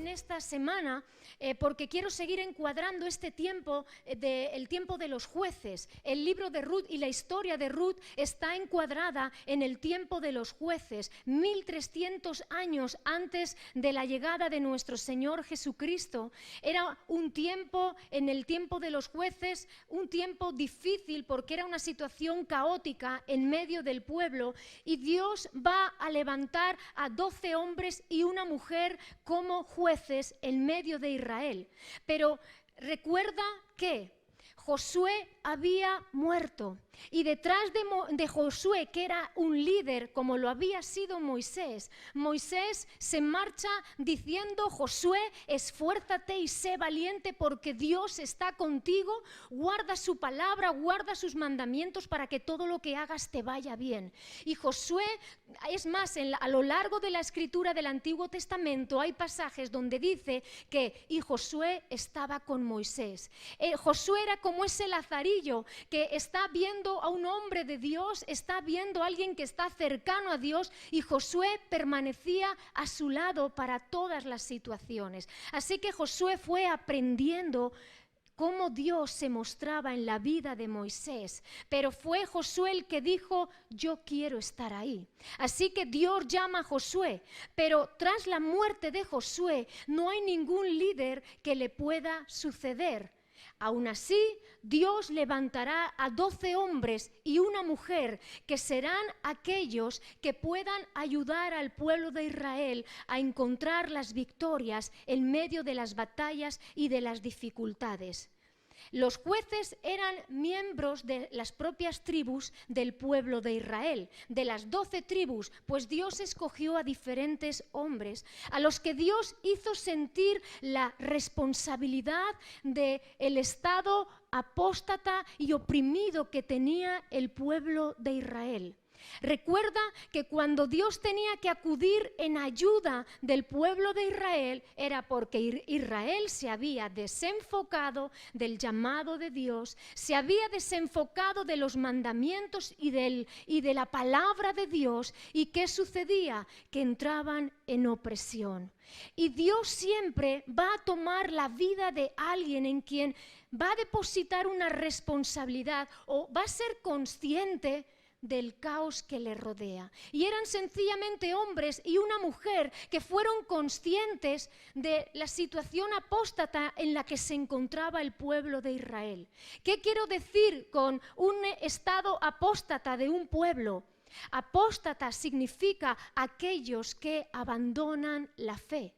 en esta semana porque quiero seguir encuadrando este tiempo, el tiempo de los jueces. El libro de Ruth y la historia de Ruth está encuadrada en el tiempo de los jueces, 1300 años antes de la llegada de nuestro Señor Jesucristo. Era un tiempo, en el tiempo de los jueces, un tiempo difícil porque era una situación caótica en medio del pueblo, y Dios va a levantar a 12 hombres y una mujer como jueces en medio de Israel. Pero recuerda que Josué había muerto, y detrás de Josué, que era un líder como lo había sido Moisés, Moisés se marcha diciendo: Josué, esfuérzate y sé valiente porque Dios está contigo, guarda su palabra, guarda sus mandamientos para que todo lo que hagas te vaya bien. Y Josué, es más, a lo largo de la escritura del Antiguo Testamento hay pasajes donde dice que y Josué estaba con Moisés. Josué era como ese lazarillo que está viendo a un hombre de Dios, está viendo a alguien que está cercano a Dios, y Josué permanecía a su lado para todas las situaciones. Así que Josué fue aprendiendo cómo Dios se mostraba en la vida de Moisés, pero fue Josué el que dijo: yo quiero estar ahí. Así que Dios llama a Josué, pero tras la muerte de Josué no hay ningún líder que le pueda suceder. Aún así, Dios levantará a 12 hombres y una mujer que serán aquellos que puedan ayudar al pueblo de Israel a encontrar las victorias en medio de las batallas y de las dificultades. Los jueces eran miembros de las propias tribus del pueblo de Israel, de las 12 tribus, pues Dios escogió a diferentes hombres, a los que Dios hizo sentir la responsabilidad del estado apóstata y oprimido que tenía el pueblo de Israel. Recuerda que cuando Dios tenía que acudir en ayuda del pueblo de Israel era porque Israel se había desenfocado del llamado de Dios, se había desenfocado de los mandamientos y de la palabra de Dios. ¿Y qué sucedía? Que entraban en opresión. Y Dios siempre va a tomar la vida de alguien en quien va a depositar una responsabilidad o va a ser consciente del caos que le rodea. Y eran sencillamente hombres y una mujer que fueron conscientes de la situación apóstata en la que se encontraba el pueblo de Israel. ¿Qué quiero decir con un estado apóstata de un pueblo? Apóstata significa aquellos que abandonan la fe.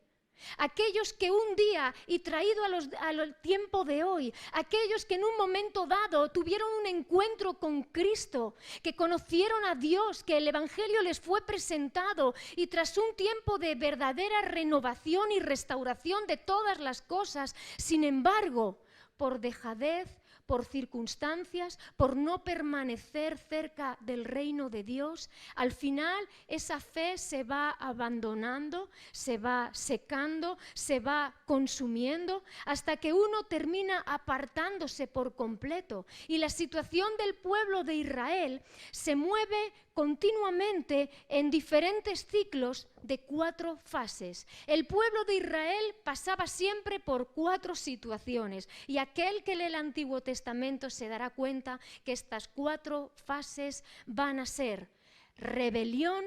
Aquellos que un día, y traído al tiempo de hoy, aquellos que en un momento dado tuvieron un encuentro con Cristo, que conocieron a Dios, que el Evangelio les fue presentado, y tras un tiempo de verdadera renovación y restauración de todas las cosas, sin embargo, por dejadez, por circunstancias, por no permanecer cerca del reino de Dios, al final esa fe se va abandonando, se va secando, se va consumiendo, hasta que uno termina apartándose por completo. Y la situación del pueblo de Israel se mueve continuamente en diferentes ciclos de 4 fases. El pueblo de Israel pasaba siempre por 4 situaciones, y aquel que lee el Antiguo Testamento se dará cuenta que estas 4 fases van a ser rebelión,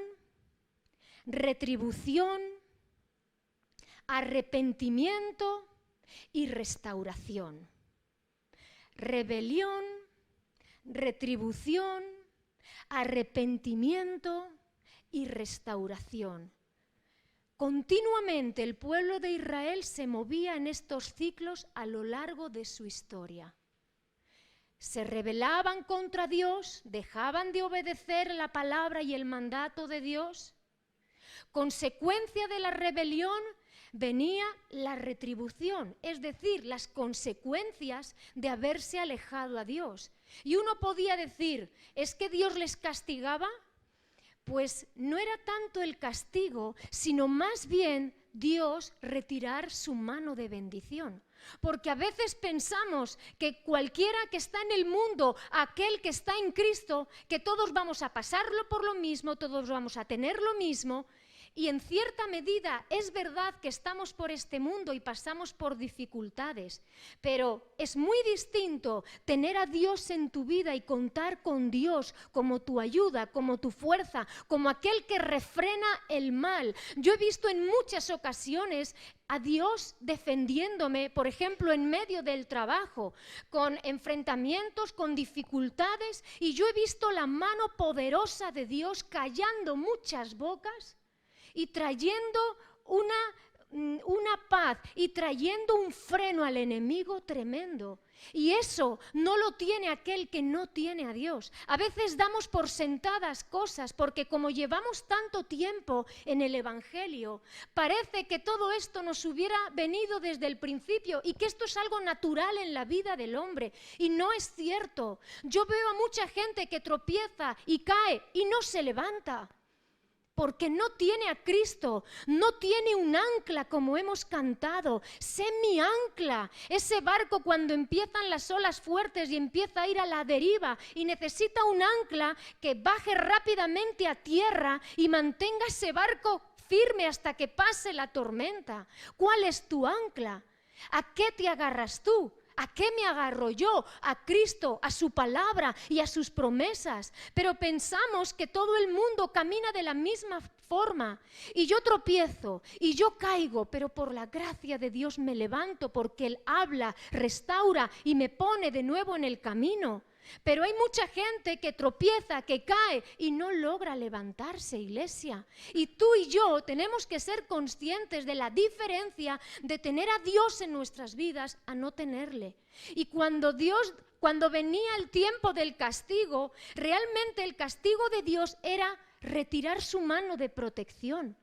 retribución, arrepentimiento y restauración. Rebelión, retribución, arrepentimiento y restauración. Continuamente el pueblo de Israel se movía en estos ciclos a lo largo de su historia. Se rebelaban contra Dios, dejaban de obedecer la palabra y el mandato de Dios. Consecuencia de la rebelión venía la retribución, es decir, las consecuencias de haberse alejado a Dios. Y uno podía decir, ¿es que Dios les castigaba? Pues no era tanto el castigo, sino más bien Dios retirar su mano de bendición. Porque a veces pensamos que cualquiera que está en el mundo, aquel que está en Cristo, que todos vamos a pasarlo por lo mismo, todos vamos a tener lo mismo. Y en cierta medida es verdad que estamos por este mundo y pasamos por dificultades, pero es muy distinto tener a Dios en tu vida y contar con Dios como tu ayuda, como tu fuerza, como aquel que refrena el mal. Yo he visto en muchas ocasiones a Dios defendiéndome, por ejemplo, en medio del trabajo, con enfrentamientos, con dificultades, y yo he visto la mano poderosa de Dios callando muchas bocas y trayendo una paz y trayendo un freno al enemigo tremendo. Y eso no lo tiene aquel que no tiene a Dios. A veces damos por sentadas cosas porque como llevamos tanto tiempo en el Evangelio, parece que todo esto nos hubiera venido desde el principio y que esto es algo natural en la vida del hombre. Y no es cierto. Yo veo a mucha gente que tropieza y cae y no se levanta. Porque no tiene a Cristo, no tiene un ancla como hemos cantado. Sé mi ancla, ese barco cuando empiezan las olas fuertes y empieza a ir a la deriva y necesita un ancla que baje rápidamente a tierra y mantenga ese barco firme hasta que pase la tormenta. ¿Cuál es tu ancla? ¿A qué te agarras tú? ¿A qué me agarro yo? A Cristo, a su palabra y a sus promesas. Pero pensamos que todo el mundo camina de la misma forma. Y yo tropiezo y yo caigo, pero por la gracia de Dios me levanto porque Él habla, restaura y me pone de nuevo en el camino. Pero hay mucha gente que tropieza, que cae y no logra levantarse, iglesia. Y tú y yo tenemos que ser conscientes de la diferencia de tener a Dios en nuestras vidas a no tenerle. Y cuando venía el tiempo del castigo, realmente el castigo de Dios era retirar su mano de protección.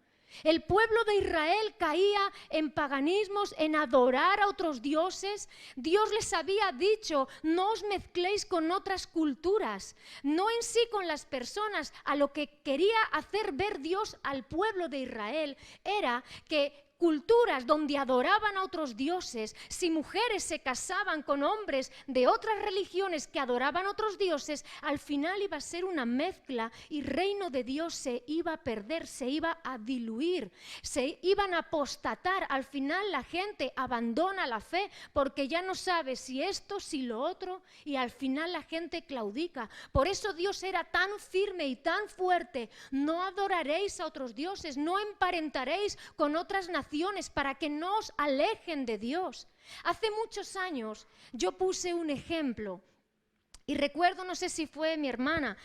El pueblo de Israel caía en paganismos, en adorar a otros dioses. Dios les había dicho, no os mezcléis con otras culturas, no en sí con las personas. A lo que quería hacer ver Dios al pueblo de Israel era que culturas donde adoraban a otros dioses, si mujeres se casaban con hombres de otras religiones que adoraban a otros dioses, al final iba a ser una mezcla y reino de Dios se iba a perder, se iba a diluir, se iban a apostatar. Al final la gente abandona la fe porque ya no sabe si esto, si lo otro, y al final la gente claudica. Por eso Dios era tan firme y tan fuerte: no adoraréis a otros dioses, no emparentaréis con otras naciones para que no os alejen de Dios. Hace muchos años yo puse un ejemplo y recuerdo, no sé si fue mi hermana,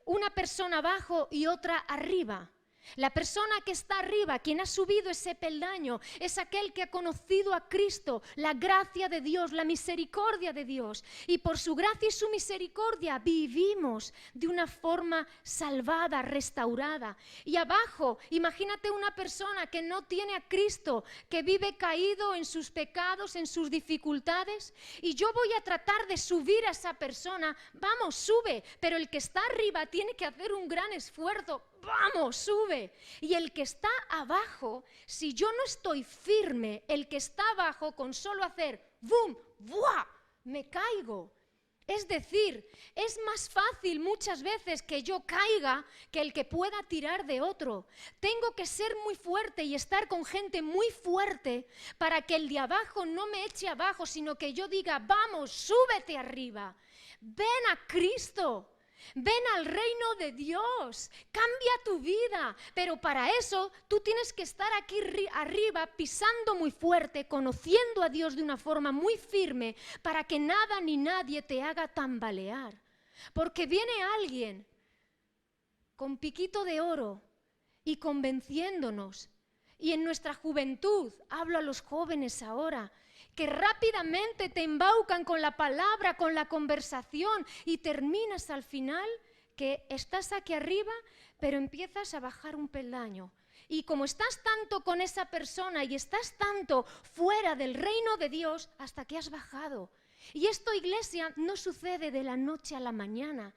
una persona abajo y otra arriba. La persona que está arriba, quien ha subido ese peldaño, es aquel que ha conocido a Cristo, la gracia de Dios, la misericordia de Dios. Y por su gracia y su misericordia vivimos de una forma salvada, restaurada. Y abajo, imagínate una persona que no tiene a Cristo, que vive caído en sus pecados, en sus dificultades. Y yo voy a tratar de subir a esa persona. Vamos, sube. Pero el que está arriba tiene que hacer un gran esfuerzo. Vamos, sube. Y el que está abajo, si yo no estoy firme, el que está abajo con solo hacer ¡bum! ¡Buah! Me caigo. Es decir, es más fácil muchas veces que yo caiga que el que pueda tirar de otro. Tengo que ser muy fuerte y estar con gente muy fuerte para que el de abajo no me eche abajo, sino que yo diga, vamos, súbete arriba. Ven a Cristo. Ven al reino de Dios, cambia tu vida, pero para eso tú tienes que estar aquí arriba pisando muy fuerte, conociendo a Dios de una forma muy firme para que nada ni nadie te haga tambalear. Porque viene alguien con piquito de oro y convenciéndonos, y en nuestra juventud, hablo a los jóvenes ahora, que rápidamente te embaucan con la palabra, con la conversación y terminas al final que estás aquí arriba, pero empiezas a bajar un peldaño. Y como estás tanto con esa persona y estás tanto fuera del reino de Dios, hasta que has bajado. Y esto, iglesia, no sucede de la noche a la mañana.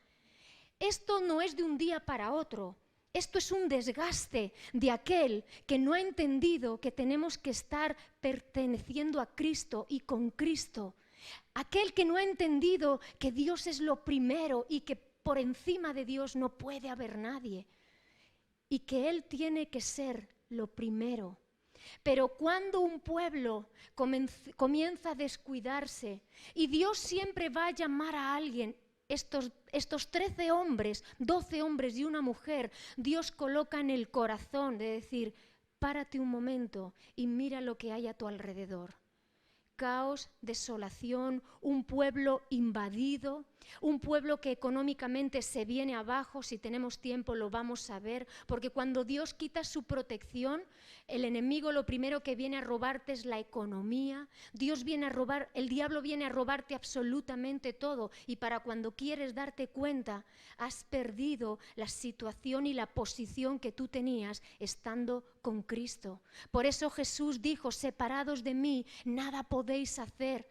Esto no es de un día para otro. Esto es un desgaste de aquel que no ha entendido que tenemos que estar perteneciendo a Cristo y con Cristo. Aquel que no ha entendido que Dios es lo primero y que por encima de Dios no puede haber nadie. y que Él tiene que ser lo primero. Pero cuando un pueblo comienza a descuidarse y Dios siempre va a llamar a alguien, estos 13 hombres, 12 hombres y una mujer, Dios coloca en el corazón de decir, párate un momento y mira lo que hay a tu alrededor. Caos, desolación, un pueblo invadido, un pueblo que económicamente se viene abajo. Si tenemos tiempo lo vamos a ver, porque cuando Dios quita su protección, el enemigo lo primero que viene a robarte es la economía. El diablo viene a robarte absolutamente todo, y para cuando quieres darte cuenta, has perdido la situación y la posición que tú tenías estando con Cristo. Por eso Jesús dijo, separados de mí, nada podéis hacer.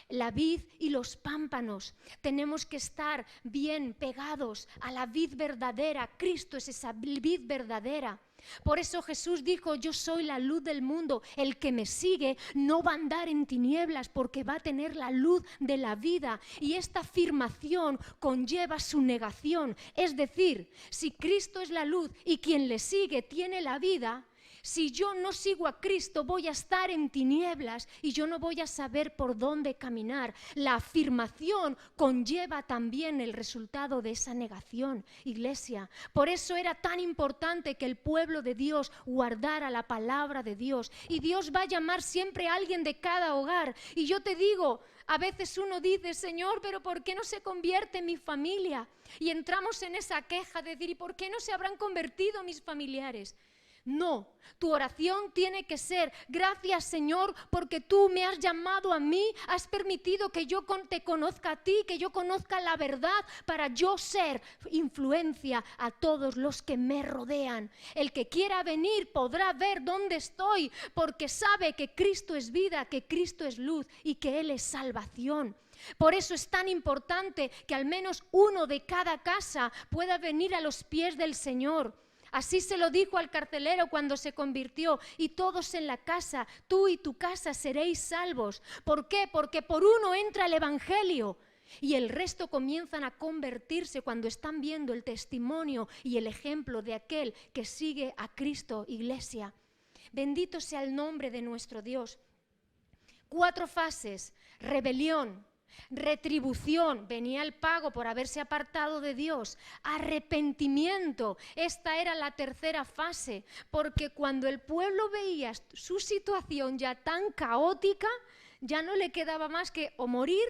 La vid y los pámpanos, tenemos que estar bien pegados a la vid verdadera. Cristo es esa vid verdadera. Por eso Jesús dijo, yo soy la luz del mundo, el que me sigue no va a andar en tinieblas porque va a tener la luz de la vida. Y esta afirmación conlleva su negación, es decir, si Cristo es la luz y quien le sigue tiene la vida, si yo no sigo a Cristo voy a estar en tinieblas y yo no voy a saber por dónde caminar. La afirmación conlleva también el resultado de esa negación, iglesia. Por eso era tan importante que el pueblo de Dios guardara la palabra de Dios. Y Dios va a llamar siempre a alguien de cada hogar. Y yo te digo, a veces uno dice, Señor, pero ¿por qué no se convierte mi familia? Y entramos en esa queja de decir, ¿y por qué no se habrán convertido mis familiares? No, tu oración tiene que ser, gracias Señor, porque tú me has llamado a mí, has permitido que yo te conozca a ti, que yo conozca la verdad para yo ser influencia a todos los que me rodean. El que quiera venir podrá ver dónde estoy, porque sabe que Cristo es vida, que Cristo es luz y que Él es salvación. Por eso es tan importante que al menos uno de cada casa pueda venir a los pies del Señor. Así se lo dijo al carcelero cuando se convirtió, y todos en la casa, tú y tu casa seréis salvos. ¿Por qué? Porque por uno entra el evangelio y el resto comienzan a convertirse cuando están viendo el testimonio y el ejemplo de aquel que sigue a Cristo, iglesia. Bendito sea el nombre de nuestro Dios. 4 fases: rebelión, retribución, venía el pago por haberse apartado de Dios, arrepentimiento, esta era la tercera fase, porque cuando el pueblo veía su situación ya tan caótica, ya no le quedaba más que o morir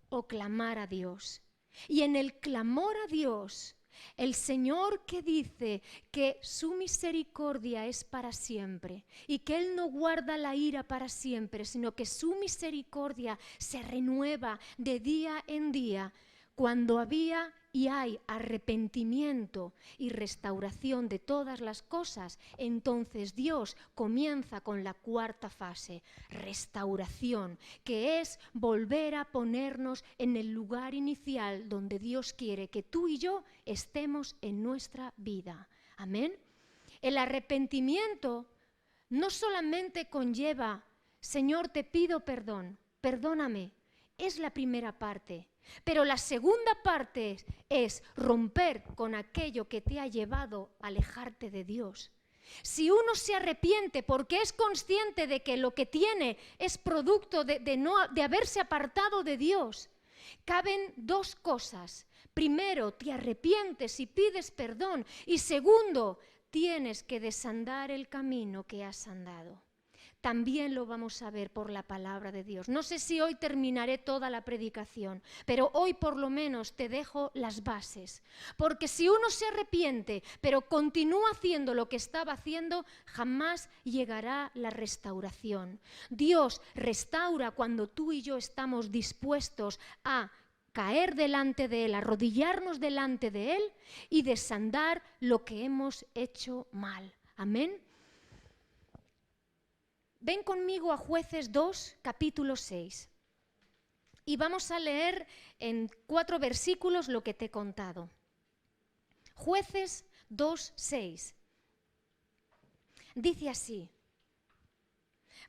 o clamar a Dios. Y en el clamor a Dios, el Señor que dice que su misericordia es para siempre y que Él no guarda la ira para siempre, sino que su misericordia se renueva de día en día. Cuando había y hay arrepentimiento y restauración de todas las cosas, entonces Dios comienza con la 4ª fase, restauración, que es volver a ponernos en el lugar inicial donde Dios quiere que tú y yo estemos en nuestra vida. Amén. El arrepentimiento no solamente conlleva, Señor, te pido perdón, perdóname, es la primera parte. Pero la segunda parte es romper con aquello que te ha llevado a alejarte de Dios. Si uno se arrepiente porque es consciente de que lo que tiene es producto de haberse apartado de Dios, caben 2 cosas. Primero, te arrepientes y pides perdón. Y segundo, tienes que desandar el camino que has andado. También lo vamos a ver por la palabra de Dios. No sé si hoy terminaré toda la predicación, pero hoy por lo menos te dejo las bases. Porque si uno se arrepiente, pero continúa haciendo lo que estaba haciendo, jamás llegará la restauración. Dios restaura cuando tú y yo estamos dispuestos a caer delante de Él, arrodillarnos delante de Él y desandar lo que hemos hecho mal. Amén. Ven conmigo a Jueces 2, capítulo 6. Y vamos a leer en 4 versículos lo que te he contado. Jueces 2, 6. Dice así: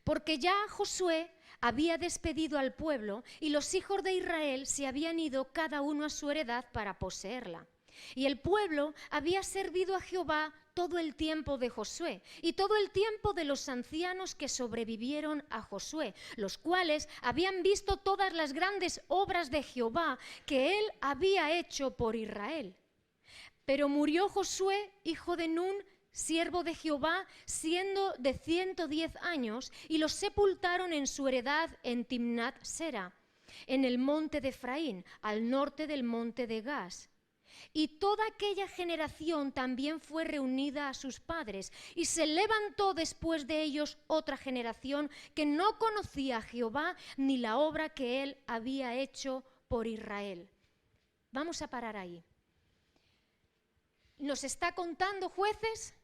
porque ya Josué había despedido al pueblo y los hijos de Israel se habían ido cada uno a su heredad para poseerla. Y el pueblo había servido a Jehová todo el tiempo de Josué y todo el tiempo de los ancianos que sobrevivieron a Josué, los cuales habían visto todas las grandes obras de Jehová que él había hecho por Israel. Pero murió Josué, hijo de Nun, siervo de Jehová, siendo de 110 años, y los sepultaron en su heredad en Timnat Sera, en el monte de Efraín, al norte del monte de Gas. Y toda aquella generación también fue reunida a sus padres, y se levantó después de ellos otra generación que no conocía a Jehová ni la obra que él había hecho por Israel. Vamos a parar ahí. Nos está contando Jueces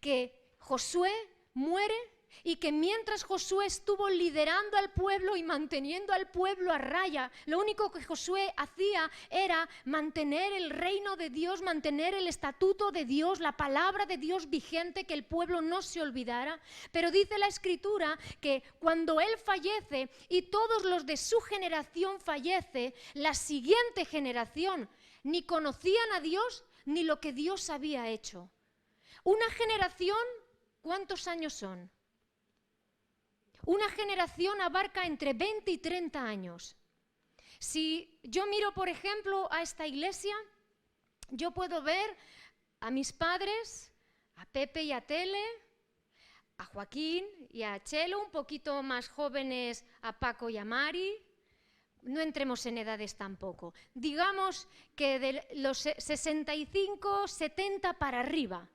que Josué muere y que mientras Josué estuvo liderando al pueblo y manteniendo al pueblo a raya, lo único que Josué hacía era mantener el reino de Dios, mantener el estatuto de Dios, la palabra de Dios vigente, que el pueblo no se olvidara. Pero dice la Escritura que cuando él fallece y todos los de su generación fallece, la siguiente generación ni conocían a Dios ni lo que Dios había hecho. Una generación, ¿cuántos años son? Una generación abarca entre 20 y 30 años. Si yo miro, por ejemplo, a esta iglesia, yo puedo ver a mis padres, a Pepe y a Tele, a Joaquín y a Chelo, un poquito más jóvenes a Paco y a Mari. No entremos en edades tampoco. Digamos que de los 65, 70 para arriba.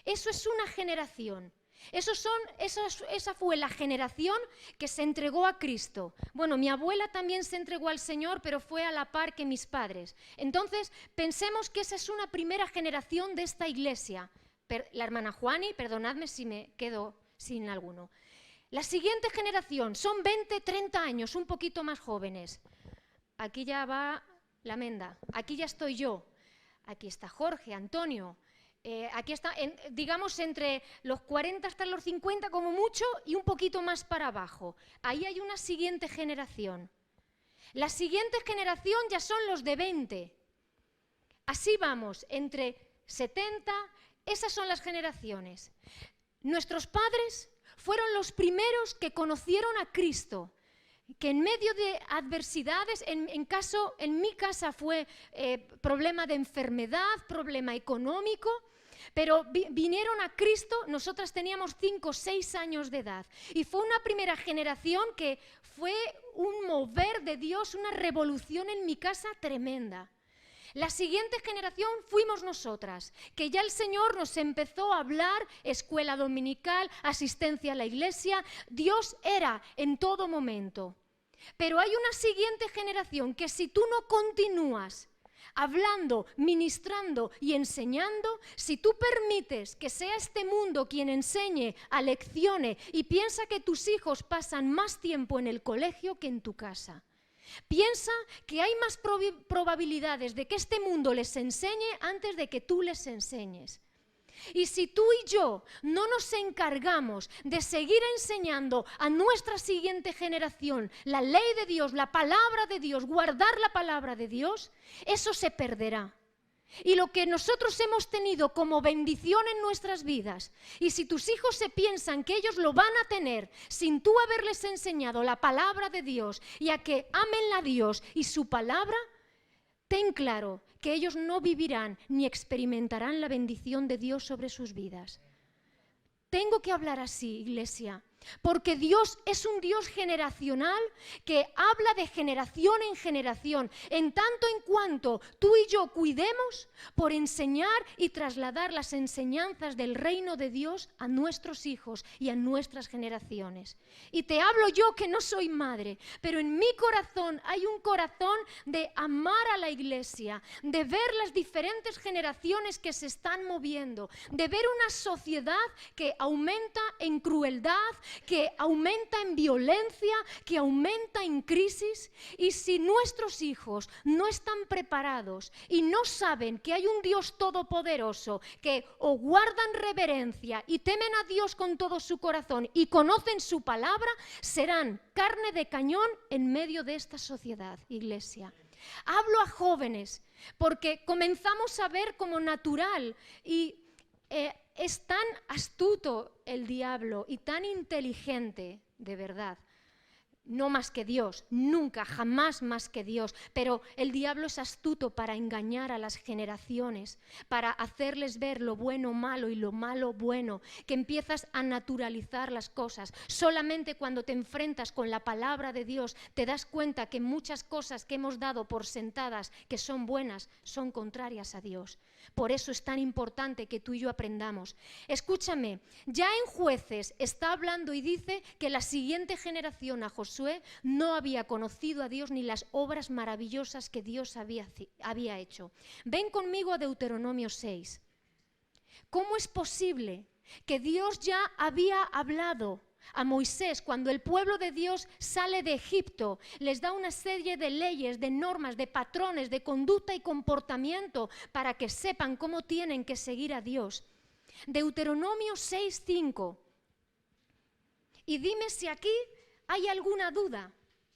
Eso es una generación. Esa fue la generación que se entregó a Cristo. Bueno, mi abuela también se entregó al Señor, pero fue a la par que mis padres. Entonces, pensemos que esa es una primera generación de esta iglesia. La hermana Juani, perdonadme si me quedo sin alguno. La siguiente generación son 20, 30 años, un poquito más jóvenes. Aquí ya va la Menda, aquí ya estoy yo, aquí está Jorge, Antonio. Aquí está, digamos, entre los 40 hasta los 50 como mucho y un poquito más para abajo. Ahí hay una siguiente generación. La siguiente generación ya son los de 20. Así vamos, entre 70, esas son las generaciones. Nuestros padres fueron los primeros que conocieron a Cristo, que en medio de adversidades, en mi casa fue problema de enfermedad, problema económico, pero vinieron a Cristo. Nosotras teníamos 5 o 6 años de edad y fue una primera generación que fue un mover de Dios, una revolución en mi casa tremenda. La siguiente generación fuimos nosotras, que ya el Señor nos empezó a hablar, escuela dominical, asistencia a la iglesia. Dios era en todo momento. Pero hay una siguiente generación que si tú no continúas hablando, ministrando y enseñando, si tú permites que sea este mundo quien enseñe, aleccione y piensa que tus hijos pasan más tiempo en el colegio que en tu casa. Piensa que hay más probabilidades de que este mundo les enseñe antes de que tú les enseñes. Y si tú y yo no nos encargamos de seguir enseñando a nuestra siguiente generación la ley de Dios, la palabra de Dios, guardar la palabra de Dios, eso se perderá. Y lo que nosotros hemos tenido como bendición en nuestras vidas, y si tus hijos se piensan que ellos lo van a tener sin tú haberles enseñado la palabra de Dios y a que amen a Dios y su palabra, ten claro que ellos no vivirán ni experimentarán la bendición de Dios sobre sus vidas. Tengo que hablar así, iglesia, porque Dios es un Dios generacional que habla de generación en generación, en tanto en cuanto tú y yo cuidemos por enseñar y trasladar las enseñanzas del reino de Dios a nuestros hijos y a nuestras generaciones. Y te hablo yo que no soy madre, pero en mi corazón hay un corazón de amar a la iglesia, de ver las diferentes generaciones que se están moviendo, de ver una sociedad que aumenta en crueldad, que aumenta en violencia, que aumenta en crisis. Y si nuestros hijos no están preparados y no saben que hay un Dios todopoderoso, que o guardan reverencia y temen a Dios con todo su corazón y conocen su palabra, serán carne de cañón en medio de esta sociedad, iglesia. Hablo a jóvenes porque comenzamos a ver como natural y es tan astuto el diablo y tan inteligente, de verdad. No más que Dios, nunca, jamás más que Dios. Pero el diablo es astuto para engañar a las generaciones, para hacerles ver lo bueno malo y lo malo bueno, que empiezas a naturalizar las cosas. Solamente cuando te enfrentas con la palabra de Dios te das cuenta que muchas cosas que hemos dado por sentadas, que son buenas, son contrarias a Dios. Por eso es tan importante que tú y yo aprendamos. Escúchame, ya en Jueces está hablando y dice que la siguiente generación a Josué no había conocido a Dios ni las obras maravillosas que Dios había hecho. Ven conmigo a Deuteronomio 6. ¿Cómo es posible que Dios ya había hablado a Moisés cuando el pueblo de Dios sale de Egipto? Les da una serie de leyes, de normas, de patrones, de conducta y comportamiento para que sepan cómo tienen que seguir a Dios. Deuteronomio 6:5. Y dime si aquí hay alguna duda,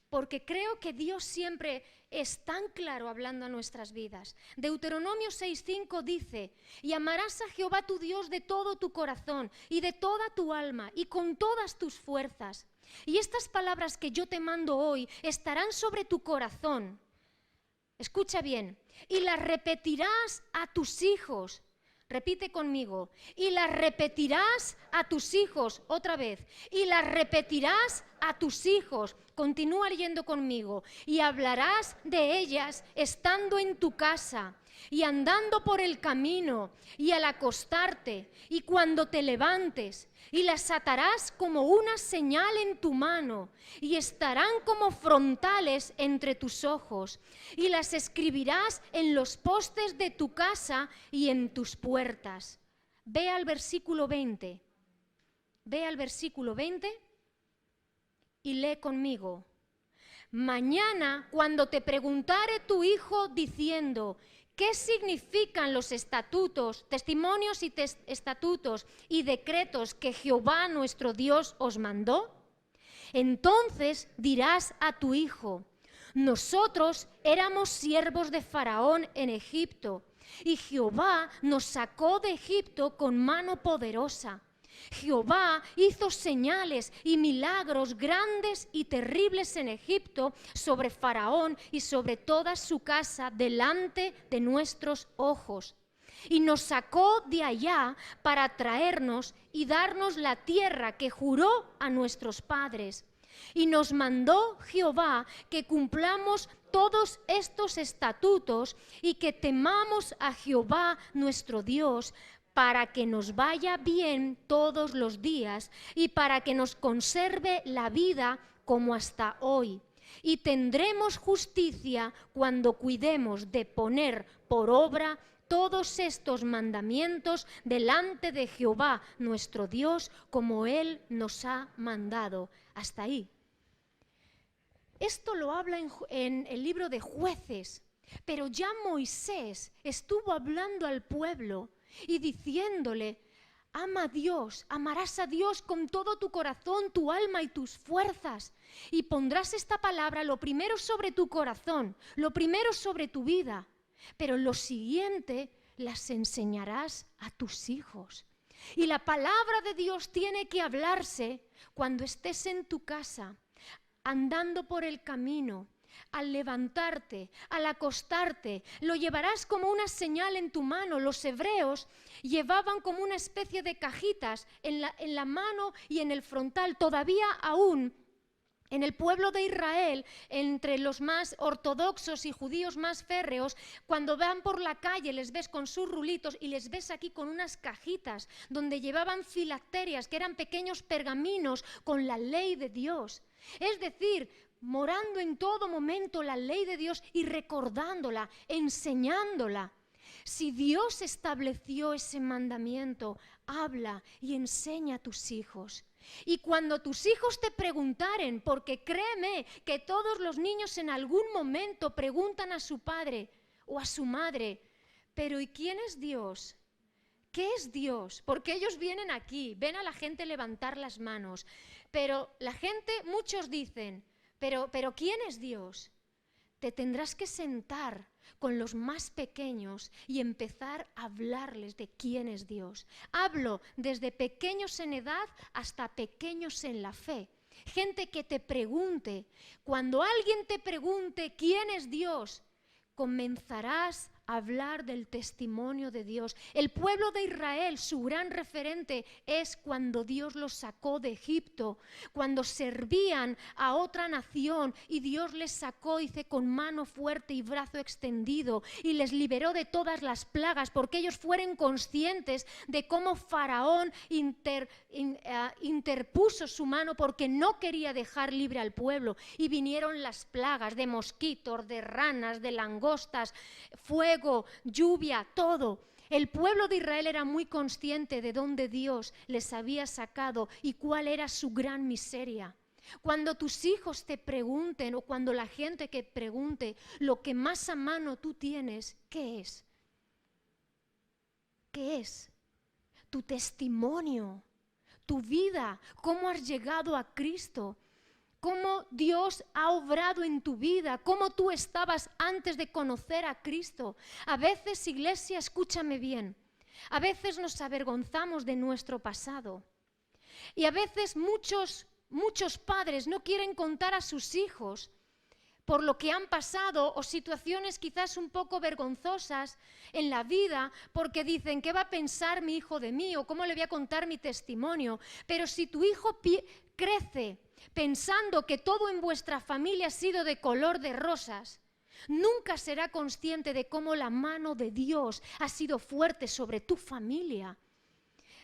porque creo que Dios siempre es tan claro hablando a nuestras vidas. Deuteronomio 6:5 dice: y amarás a Jehová tu Dios de todo tu corazón y de toda tu alma y con todas tus fuerzas. Y estas palabras que yo te mando hoy estarán sobre tu corazón. Escucha bien. Y las repetirás a tus hijos. Repite conmigo. Y las repetirás a tus hijos. Otra vez. Y las repetirás a tus hijos. Continúa leyendo conmigo. Y hablarás de ellas estando en tu casa y andando por el camino y al acostarte y cuando te levantes. Y las atarás como una señal en tu mano y estarán como frontales entre tus ojos. Y las escribirás en los postes de tu casa y en tus puertas. Ve al versículo 20. Ve al versículo 20 y lee conmigo. Mañana, cuando te preguntare tu hijo diciendo: ¿qué significan los estatutos, testimonios y estatutos y decretos que Jehová nuestro Dios os mandó? Entonces dirás a tu hijo: nosotros éramos siervos de Faraón en Egipto, y Jehová nos sacó de Egipto con mano poderosa. Jehová hizo señales y milagros grandes y terribles en Egipto sobre Faraón y sobre toda su casa delante de nuestros ojos. Y nos sacó de allá para traernos y darnos la tierra que juró a nuestros padres. Y nos mandó Jehová que cumplamos todos estos estatutos y que temamos a Jehová nuestro Dios, para que nos vaya bien todos los días y para que nos conserve la vida como hasta hoy. Y tendremos justicia cuando cuidemos de poner por obra todos estos mandamientos delante de Jehová nuestro Dios, como Él nos ha mandado. Hasta ahí. Esto lo habla en el libro de Jueces, pero ya Moisés estuvo hablando al pueblo y diciéndole: ama a Dios, amarás a Dios con todo tu corazón, tu alma y tus fuerzas. Y pondrás esta palabra lo primero sobre tu corazón, lo primero sobre tu vida, pero lo siguiente las enseñarás a tus hijos. Y la palabra de Dios tiene que hablarse cuando estés en tu casa, andando por el camino, al levantarte, al acostarte. Lo llevarás como una señal en tu mano. Los hebreos llevaban como una especie de cajitas en la mano y en el frontal. Todavía aún en el pueblo de Israel, entre los más ortodoxos y judíos más férreos, cuando van por la calle les ves con sus rulitos y les ves aquí con unas cajitas donde llevaban filacterias, que eran pequeños pergaminos con la ley de Dios. Es decir, morando en todo momento la ley de Dios y recordándola, enseñándola. Si Dios estableció ese mandamiento, habla y enseña a tus hijos. Y cuando tus hijos te preguntaren, porque créeme que todos los niños en algún momento preguntan a su padre o a su madre: pero ¿y quién es Dios? ¿Qué es Dios? Porque ellos vienen aquí, ven a la gente levantar las manos, pero la gente, muchos dicen: pero ¿quién es Dios? Te tendrás que sentar con los más pequeños y empezar a hablarles de quién es Dios. Hablo desde pequeños en edad hasta pequeños en la fe. Gente que te pregunte, cuando alguien te pregunte quién es Dios, comenzarás a hablar del testimonio de Dios. El pueblo de Israel, su gran referente es cuando Dios los sacó de Egipto, cuando servían a otra nación y Dios les sacó, dice, con mano fuerte y brazo extendido y les liberó de todas las plagas, porque ellos fueron conscientes de cómo Faraón interpuso su mano porque no quería dejar libre al pueblo, y vinieron las plagas de mosquitos, de ranas, de langostas, fuego, lluvia, todo. El pueblo de Israel era muy consciente de dónde Dios les había sacado y cuál era su gran miseria. Cuando tus hijos te pregunten, o cuando la gente que pregunte lo que más a mano tú tienes, ¿qué es? ¿Qué es? Tu testimonio, tu vida, cómo has llegado a Cristo, cómo Dios ha obrado en tu vida, cómo tú estabas antes de conocer a Cristo. A veces, iglesia, escúchame bien, a veces nos avergonzamos de nuestro pasado y a veces muchos padres no quieren contar a sus hijos por lo que han pasado o situaciones quizás un poco vergonzosas en la vida, porque dicen, ¿qué va a pensar mi hijo de mí? O ¿cómo le voy a contar mi testimonio? Pero si tu hijo crece pensando que todo en vuestra familia ha sido de color de rosas, nunca será consciente de cómo la mano de Dios ha sido fuerte sobre tu familia.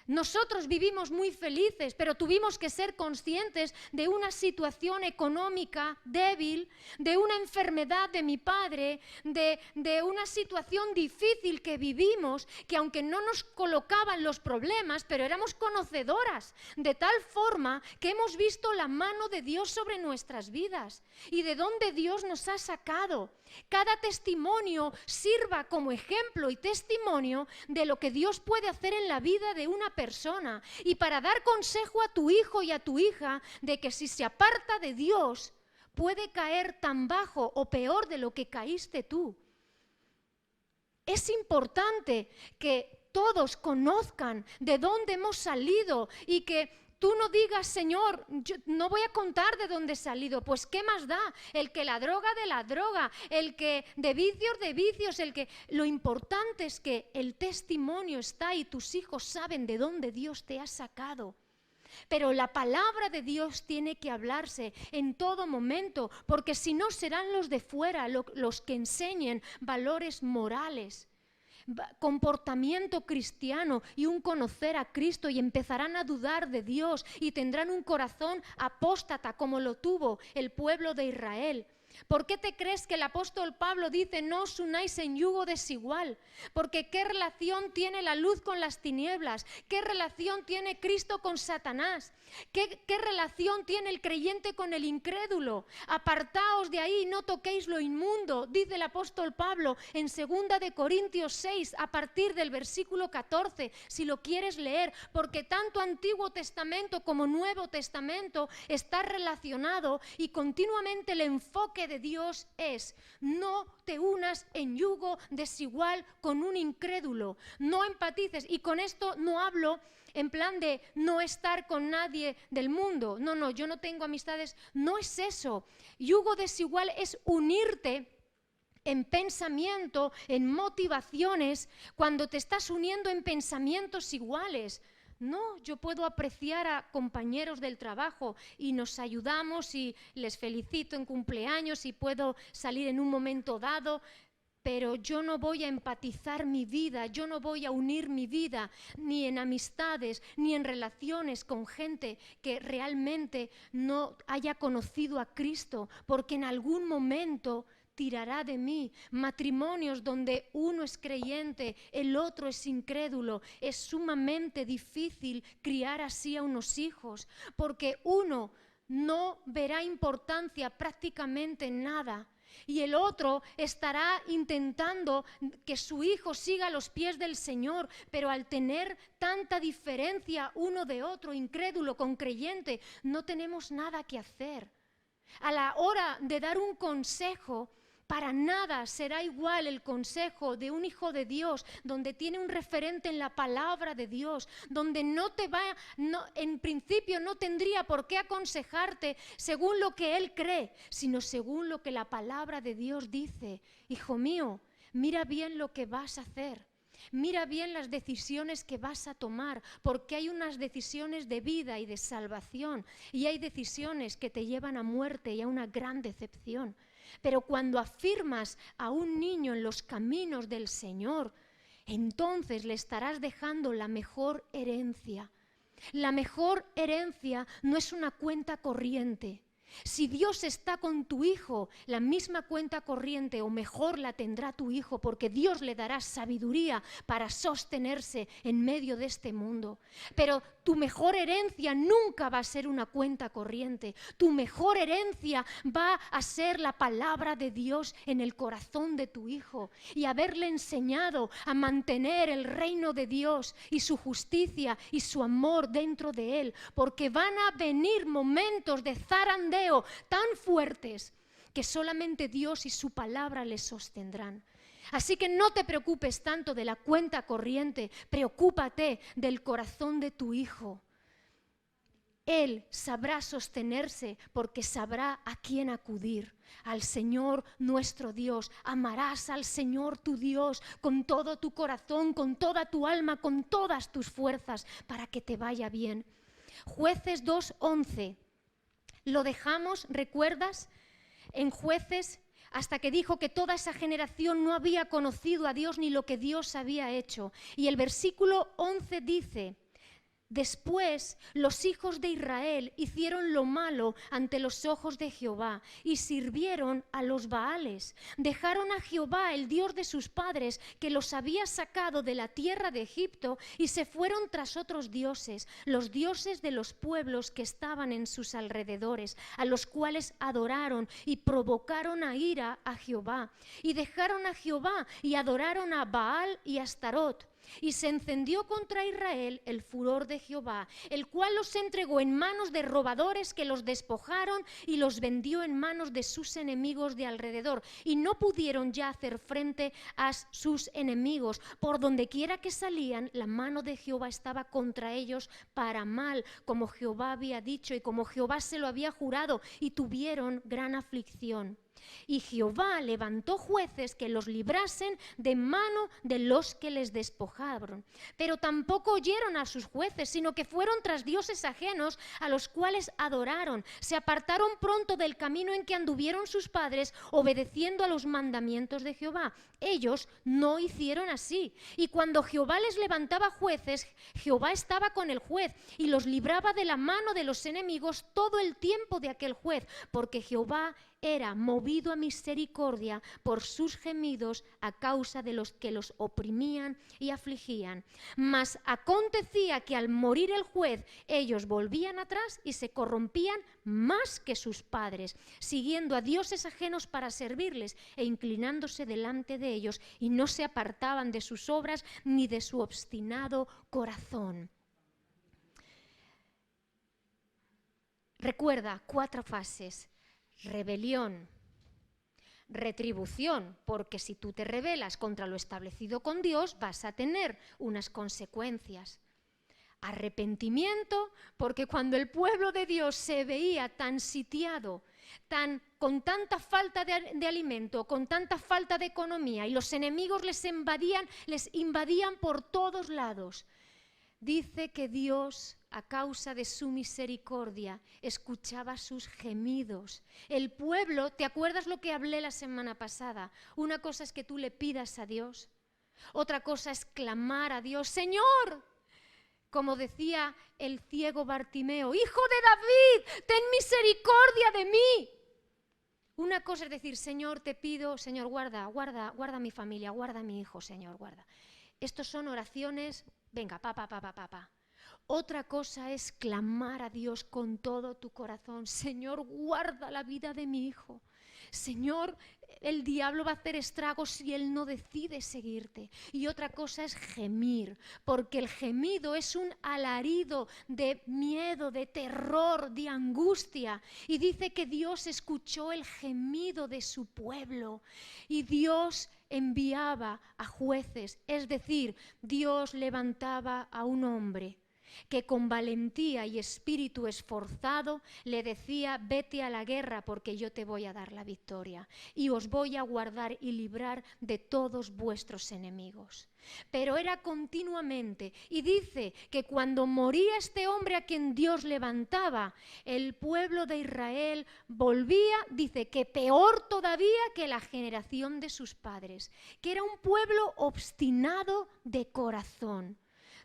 Nosotros vivimos muy felices, pero tuvimos que ser conscientes de una situación económica débil, de una enfermedad de mi padre, de una situación difícil que vivimos, que aunque no nos colocaban los problemas, pero éramos conocedoras, de tal forma que hemos visto la mano de Dios sobre nuestras vidas y de dónde Dios nos ha sacado. Cada testimonio sirva como ejemplo y testimonio de lo que Dios puede hacer en la vida de una persona, y para dar consejo a tu hijo y a tu hija de que si se aparta de Dios puede caer tan bajo o peor de lo que caíste tú. Es importante que todos conozcan de dónde hemos salido y que tú no digas, Señor, yo no voy a contar de dónde he salido. Pues ¿qué más da? El que la droga de la droga, el que de vicios, el que... Lo importante es que el testimonio está y tus hijos saben de dónde Dios te ha sacado. Pero la palabra de Dios tiene que hablarse en todo momento, porque si no serán los de fuera los que enseñen valores morales, comportamiento cristiano y un conocer a Cristo, y empezarán a dudar de Dios y tendrán un corazón apóstata como lo tuvo el pueblo de Israel. ¿Por qué te crees que el apóstol Pablo dice no os unáis en yugo desigual? Porque ¿qué relación tiene la luz con las tinieblas? ¿Qué relación tiene Cristo con Satanás? ¿Qué relación tiene el creyente con el incrédulo? Apartaos de ahí, no toquéis lo inmundo, dice el apóstol Pablo en 2 de Corintios 6, a partir del versículo 14, si lo quieres leer, porque tanto Antiguo Testamento como Nuevo Testamento está relacionado y continuamente el enfoque de Dios es: no te unas en yugo desigual con un incrédulo, no empatices. Y con esto no hablo en plan de no estar con nadie del mundo, no, yo no tengo amistades, no es eso. Yugo desigual es unirte en pensamiento, en motivaciones, cuando te estás uniendo en pensamientos iguales. No, yo puedo apreciar a compañeros del trabajo y nos ayudamos y les felicito en cumpleaños y puedo salir en un momento dado, pero yo no voy a empatizar mi vida, yo no voy a unir mi vida ni en amistades ni en relaciones con gente que realmente no haya conocido a Cristo, porque en algún momento tirará de mí. Matrimonios donde uno es creyente, el otro es incrédulo. Es sumamente difícil criar así a unos hijos, porque uno no verá importancia prácticamente en nada y el otro estará intentando que su hijo siga los pies del Señor, pero al tener tanta diferencia uno de otro, incrédulo con creyente, no tenemos nada que hacer. A la hora de dar un consejo, Para nada será igual el consejo de un hijo de Dios, donde tiene un referente en la palabra de Dios, donde en principio no tendría por qué aconsejarte según lo que él cree, sino según lo que la palabra de Dios dice. Hijo mío, mira bien lo que vas a hacer. Mira bien las decisiones que vas a tomar, porque hay unas decisiones de vida y de salvación, y hay decisiones que te llevan a muerte y a una gran decepción. Pero cuando afirmas a un niño en los caminos del Señor, entonces le estarás dejando la mejor herencia. La mejor herencia no es una cuenta corriente. Si Dios está con tu hijo, la misma cuenta corriente o mejor la tendrá tu hijo, porque Dios le dará sabiduría para sostenerse en medio de este mundo. Pero tu mejor herencia nunca va a ser una cuenta corriente. Tu mejor herencia va a ser la palabra de Dios en el corazón de tu hijo y haberle enseñado a mantener el reino de Dios y su justicia y su amor dentro de él, porque van a venir momentos de zarandeo tan fuertes que solamente Dios y su palabra les sostendrán. Así que no te preocupes tanto de la cuenta corriente, preocúpate del corazón de tu hijo. Él sabrá sostenerse porque sabrá a quién acudir, al Señor nuestro Dios. Amarás al Señor tu Dios con todo tu corazón, con toda tu alma, con todas tus fuerzas, para que te vaya bien. Jueces 2:11. Lo dejamos, ¿recuerdas? En Jueces, hasta que dijo que toda esa generación no había conocido a Dios ni lo que Dios había hecho. Y el versículo 11 dice: después los hijos de Israel hicieron lo malo ante los ojos de Jehová y sirvieron a los Baales. Dejaron a Jehová, el Dios de sus padres, que los había sacado de la tierra de Egipto, y se fueron tras otros dioses, los dioses de los pueblos que estaban en sus alrededores, a los cuales adoraron y provocaron a ira a Jehová. Y dejaron a Jehová y adoraron a Baal y a Astarot. Y se encendió contra Israel el furor de Jehová, el cual los entregó en manos de robadores que los despojaron y los vendió en manos de sus enemigos de alrededor. Y no pudieron ya hacer frente a sus enemigos. Por donde quiera que salían, la mano de Jehová estaba contra ellos para mal, como Jehová había dicho y como Jehová se lo había jurado, y tuvieron gran aflicción. Y Jehová levantó jueces que los librasen de mano de los que les despojaron. Pero tampoco oyeron a sus jueces, sino que fueron tras dioses ajenos, a los cuales adoraron. Se apartaron pronto del camino en que anduvieron sus padres, obedeciendo a los mandamientos de Jehová. Ellos no hicieron así. Y cuando Jehová les levantaba jueces, Jehová estaba con el juez y los libraba de la mano de los enemigos todo el tiempo de aquel juez, porque Jehová era movido a misericordia por sus gemidos a causa de los que los oprimían y afligían. Mas acontecía que al morir el juez, ellos volvían atrás y se corrompían más que sus padres, siguiendo a dioses ajenos para servirles e inclinándose delante de ellos, y no se apartaban de sus obras ni de su obstinado corazón. Recuerda 4 fases: rebelión, retribución, porque si tú te rebelas contra lo establecido con Dios, vas a tener unas consecuencias. Arrepentimiento, porque cuando el pueblo de Dios se veía tan sitiado, con tanta falta de alimento, con tanta falta de economía, y los enemigos les invadían por todos lados, dice que Dios, a causa de su misericordia, escuchaba sus gemidos. El pueblo, ¿te acuerdas lo que hablé la semana pasada? Una cosa es que tú le pidas a Dios, otra cosa es clamar a Dios: Señor, como decía el ciego Bartimeo, Hijo de David, ten misericordia de mí. Una cosa es decir: Señor, te pido, Señor, guarda mi familia, guarda a mi hijo, Señor, guarda. Estos son oraciones, venga, pa. Otra cosa es clamar a Dios con todo tu corazón: Señor, guarda la vida de mi hijo. Señor, el diablo va a hacer estragos si él no decide seguirte. Y otra cosa es gemir, porque el gemido es un alarido de miedo, de terror, de angustia. Y dice que Dios escuchó el gemido de su pueblo y Dios enviaba a jueces, es decir, Dios levantaba a un hombre que con valentía y espíritu esforzado le decía: vete a la guerra porque yo te voy a dar la victoria y os voy a guardar y librar de todos vuestros enemigos. Pero era continuamente, y dice que cuando moría este hombre a quien Dios levantaba, el pueblo de Israel volvía, dice que peor todavía que la generación de sus padres, que era un pueblo obstinado de corazón.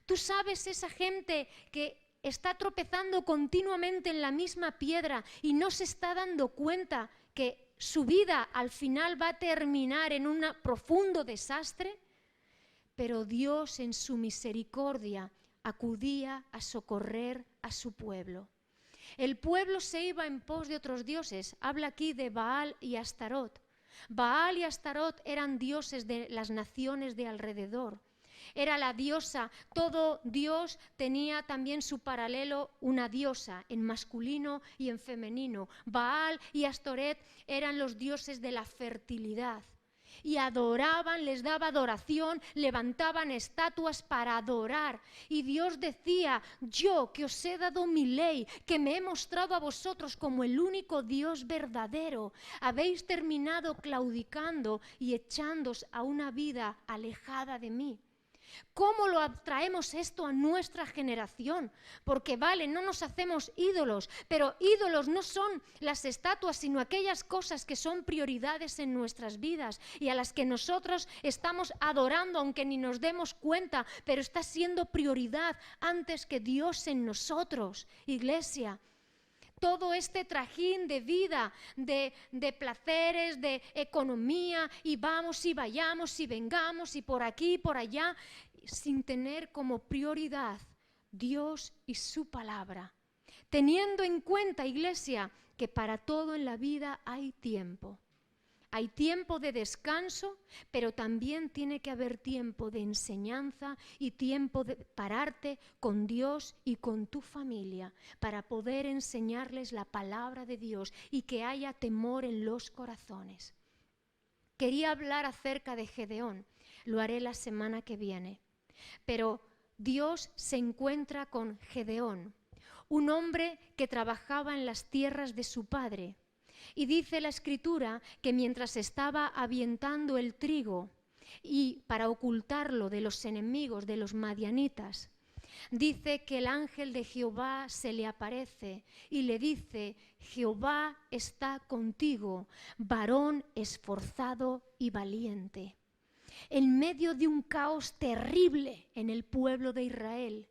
Tú sabes, esa gente que está tropezando continuamente en la misma piedra y no se está dando cuenta que su vida al final va a terminar en un profundo desastre, pero Dios en su misericordia acudía a socorrer a su pueblo. El pueblo se iba en pos de otros dioses. Habla aquí de Baal y Astarot. Baal y Astarot eran dioses de las naciones de alrededor. Era la diosa, todo Dios tenía también su paralelo, una diosa en masculino y en femenino. Baal y Astoret eran los dioses de la fertilidad. Y adoraban, les daba adoración, levantaban estatuas para adorar. Y Dios decía: yo que os he dado mi ley, que me he mostrado a vosotros como el único Dios verdadero, habéis terminado claudicando y echándoos a una vida alejada de mí. ¿Cómo lo traemos esto a nuestra generación? Porque vale, no nos hacemos ídolos, pero ídolos no son las estatuas, sino aquellas cosas que son prioridades en nuestras vidas y a las que nosotros estamos adorando aunque ni nos demos cuenta, pero está siendo prioridad antes que Dios en nosotros, iglesia. Todo este trajín de vida, de placeres, de economía, y vamos y vayamos y vengamos y por aquí y por allá, sin tener como prioridad Dios y su palabra. Teniendo en cuenta, iglesia, que para todo en la vida hay tiempo. Hay tiempo de descanso, pero también tiene que haber tiempo de enseñanza y tiempo de pararte con Dios y con tu familia para poder enseñarles la palabra de Dios y que haya temor en los corazones. Quería hablar acerca de Gedeón, lo haré la semana que viene, pero Dios se encuentra con Gedeón, un hombre que trabajaba en las tierras de su padre. Y dice la Escritura que mientras estaba avientando el trigo y para ocultarlo de los enemigos, de los madianitas, dice que el ángel de Jehová se le aparece y le dice: Jehová está contigo, varón esforzado y valiente. En medio de un caos terrible en el pueblo de Israel,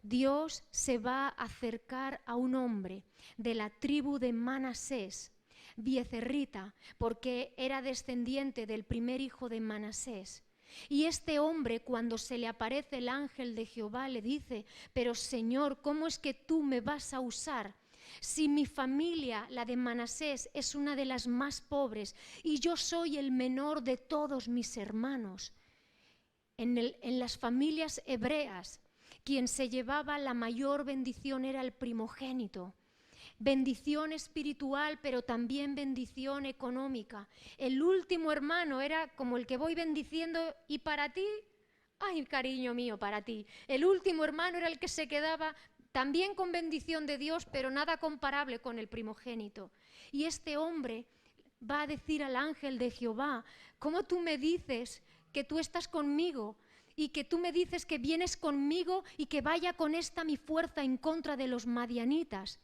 Dios se va a acercar a un hombre de la tribu de Manasés, Biezerrita, porque era descendiente del primer hijo de Manasés. Y este hombre, cuando se le aparece el ángel de Jehová, le dice: pero Señor, ¿cómo es que tú me vas a usar? Si mi familia, la de Manasés, es una de las más pobres y yo soy el menor de todos mis hermanos. En las familias hebreas, quien se llevaba la mayor bendición era el primogénito. Bendición espiritual, pero también bendición económica. El último hermano era como el que voy bendiciendo y para ti, ay, cariño mío, para ti. El último hermano era el que se quedaba también con bendición de Dios, pero nada comparable con el primogénito. Y este hombre va a decir al ángel de Jehová: ¿cómo tú me dices que tú estás conmigo? Y que tú me dices que vienes conmigo y que vaya con esta mi fuerza en contra de los madianitas.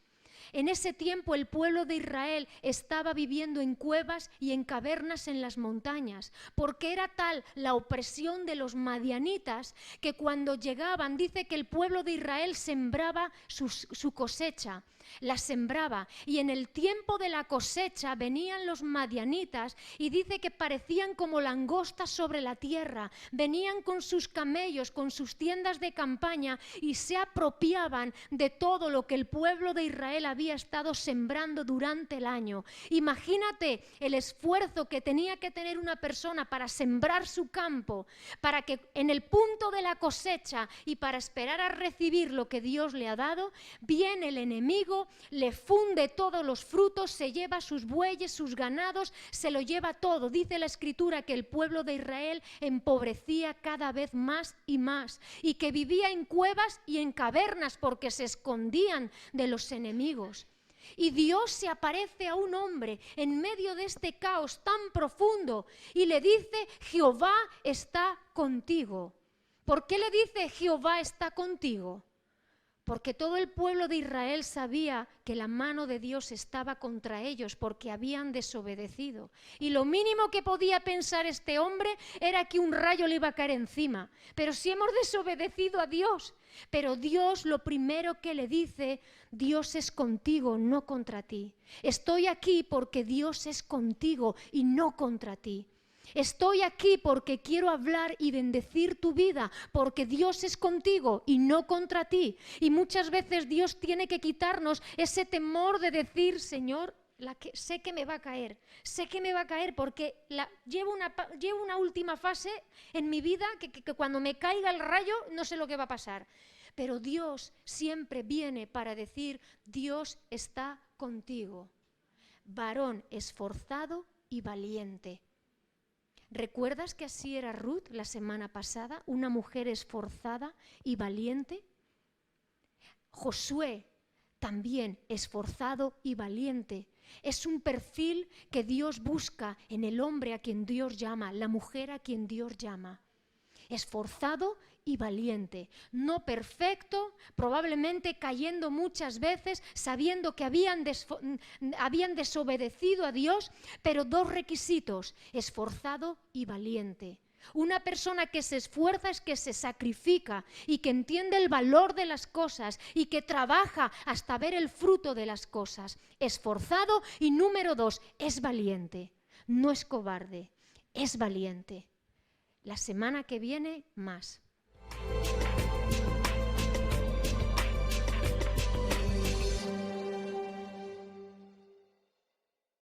En ese tiempo el pueblo de Israel estaba viviendo en cuevas y en cavernas en las montañas, porque era tal la opresión de los madianitas que cuando llegaban, dice que el pueblo de Israel sembraba su cosecha, la sembraba, y en el tiempo de la cosecha venían los madianitas y dice que parecían como langostas sobre la tierra, venían con sus camellos, con sus tiendas de campaña y se apropiaban de todo lo que el pueblo de Israel había estado sembrando durante el año. Imagínate el esfuerzo que tenía que tener una persona para sembrar su campo, para que en el punto de la cosecha y para esperar a recibir lo que Dios le ha dado, viene el enemigo, le funde todos los frutos, se lleva sus bueyes, sus ganados, se lo lleva todo. Dice la Escritura que el pueblo de Israel empobrecía cada vez más y más, y que vivía en cuevas y en cavernas porque se escondían de los enemigos. Y Dios se aparece a un hombre en medio de este caos tan profundo y le dice: Jehová está contigo. ¿Por qué le dice Jehová está contigo? Porque todo el pueblo de Israel sabía que la mano de Dios estaba contra ellos porque habían desobedecido. Y lo mínimo que podía pensar este hombre era que un rayo le iba a caer encima. Pero si hemos desobedecido a Dios. Pero Dios lo primero que le dice: Dios es contigo, no contra ti. Estoy aquí porque Dios es contigo y no contra ti. Estoy aquí porque quiero hablar y bendecir tu vida, porque Dios es contigo y no contra ti. Y muchas veces Dios tiene que quitarnos ese temor de decir: Señor, sé que me va a caer, porque llevo una última fase en mi vida que cuando me caiga el rayo no sé lo que va a pasar. Pero Dios siempre viene para decir: Dios está contigo. Varón esforzado y valiente. ¿Recuerdas que así era Ruth la semana pasada? Una mujer esforzada y valiente. Josué, también esforzado y valiente. Es un perfil que Dios busca en el hombre a quien Dios llama, la mujer a quien Dios llama. Esforzado y valiente, no perfecto, probablemente cayendo muchas veces, sabiendo que habían desobedecido a Dios, pero dos requisitos: esforzado y valiente. Una persona que se esfuerza es que se sacrifica y que entiende el valor de las cosas y que trabaja hasta ver el fruto de las cosas. Esforzado, y número 2, es valiente, no es cobarde, es valiente. La semana que viene, más.